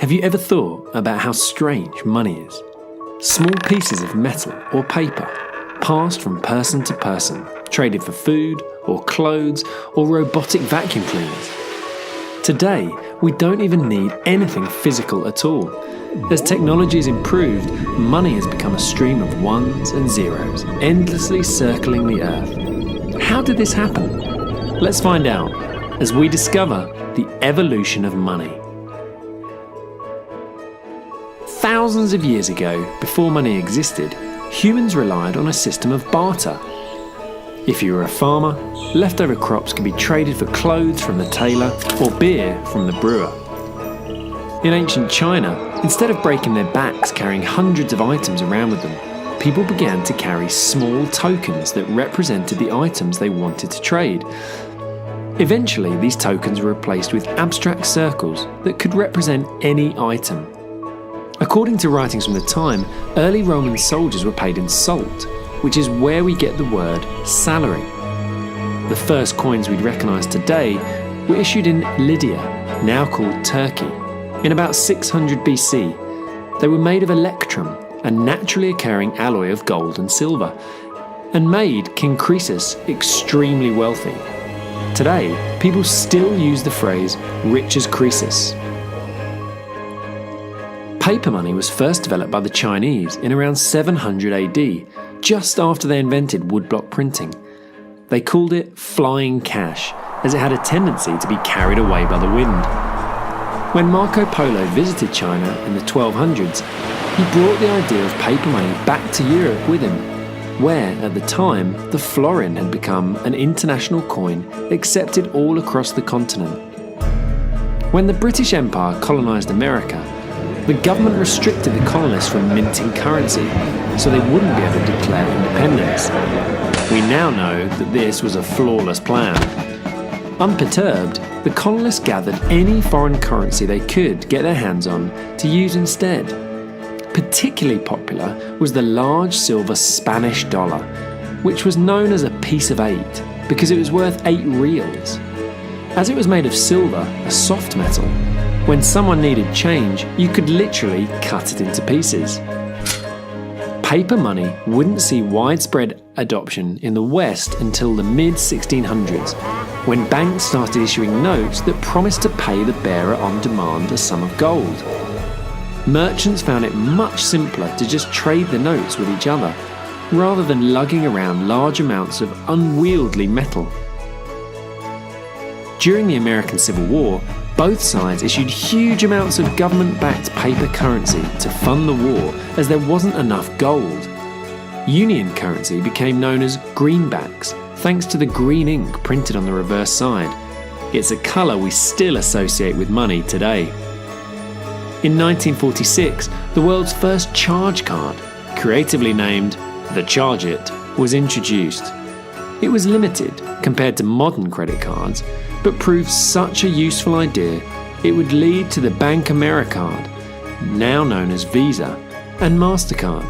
Have you ever thought about how strange money is? Small pieces of metal or paper, passed from person to person, traded for food or clothes or robotic vacuum cleaners. Today, we don't even need anything physical at all. As technology has improved, money has become a stream of ones and zeros, endlessly circling the earth. How did this happen? Let's find out as we discover the evolution of money. Thousands of years ago, before money existed, humans relied on a system of barter. If you were a farmer, leftover crops could be traded for clothes from the tailor or beer from the brewer. In ancient China, instead of breaking their backs carrying hundreds of items around with them, people began to carry small tokens that represented the items they wanted to trade. Eventually, these tokens were replaced with abstract circles that could represent any item. According to writings from the time, early Roman soldiers were paid in salt, which is where we get the word salary. The first coins we'd recognise today were issued in Lydia, now called Turkey, in about 600 BC. They were made of electrum, a naturally occurring alloy of gold and silver, and made King Croesus extremely wealthy. Today, people still use the phrase rich as Croesus. Paper money was first developed by the Chinese in around 700 AD, just after they invented woodblock printing. They called it flying cash, as it had a tendency to be carried away by the wind. When Marco Polo visited China in the 1200s, he brought the idea of paper money back to Europe with him, where, at the time, the florin had become an international coin accepted all across the continent. When the British Empire colonised America, the government restricted the colonists from minting currency, so they wouldn't be able to declare independence. We now know that this was a flawless plan. Unperturbed, the colonists gathered any foreign currency they could get their hands on to use instead. Particularly popular was the large silver Spanish dollar, which was known as a piece of 8 because it was worth 8 reals. As it was made of silver, a soft metal, when someone needed change, you could literally cut it into pieces. Paper money wouldn't see widespread adoption in the West until the mid-1600s, when banks started issuing notes that promised to pay the bearer on demand a sum of gold. Merchants found it much simpler to just trade the notes with each other, rather than lugging around large amounts of unwieldy metal. During the American Civil War, both sides issued huge amounts of government-backed paper currency to fund the war as there wasn't enough gold. Union currency became known as greenbacks, thanks to the green ink printed on the reverse side. It's a colour we still associate with money today. In 1946, the world's first charge card, creatively named the Charge It, was introduced. It was limited compared to modern credit cards, but proved such a useful idea it would lead to the Bank Americard, now known as Visa, and MasterCard.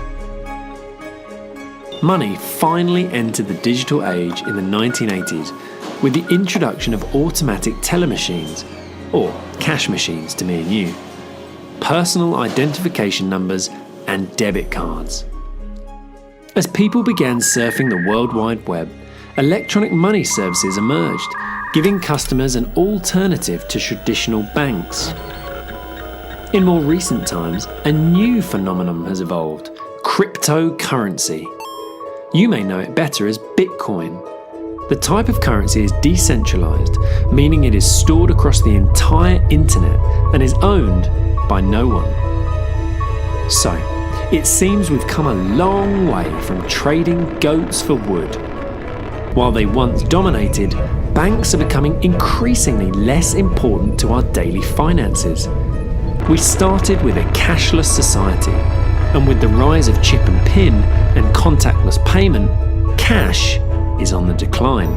Money finally entered the digital age in the 1980s with the introduction of automatic teller machines, or cash machines to me and you, personal identification numbers, and debit cards. As people began surfing the World Wide Web, electronic money services emerged, giving customers an alternative to traditional banks. In more recent times, a new phenomenon has evolved: cryptocurrency. You may know it better as Bitcoin. The type of currency is decentralized, meaning it is stored across the entire internet and is owned by no one. So, it seems we've come a long way from trading goats for wood. While they once dominated, banks are becoming increasingly less important to our daily finances. We started with a cashless society, and with the rise of chip and PIN and contactless payment, cash is on the decline.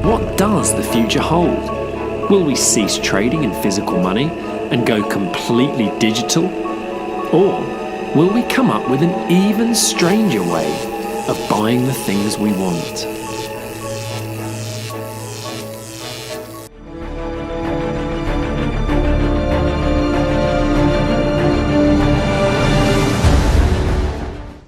What does the future hold? Will we cease trading in physical money and go completely digital? Or will we come up with an even stranger way of buying the things we want?